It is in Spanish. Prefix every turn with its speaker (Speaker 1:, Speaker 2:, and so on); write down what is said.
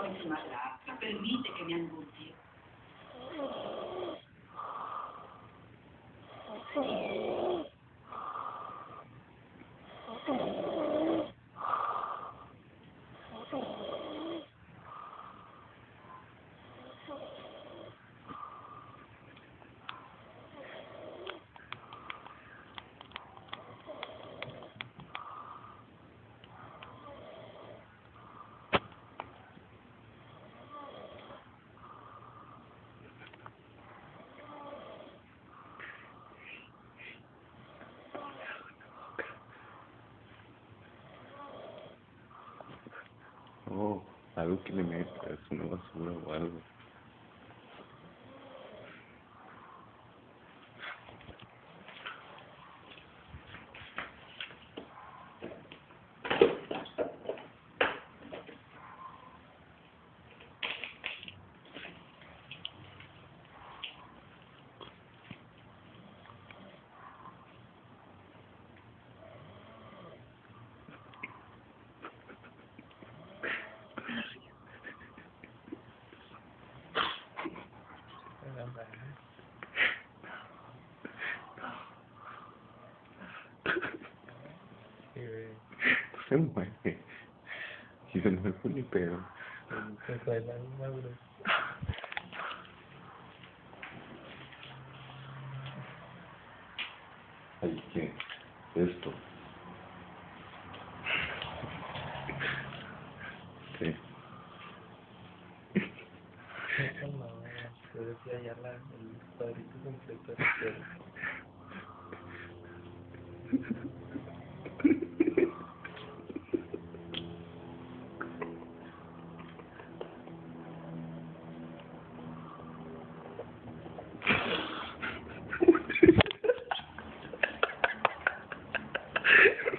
Speaker 1: soy su madrastra, permite que me angustie.
Speaker 2: Oh, algo que le metas, una basura o algo. Se mueve. Si se mueve ni pedo. Ay, ¿qué? Esto. Sí.
Speaker 3: No, yo decía ya el cuadrito completo.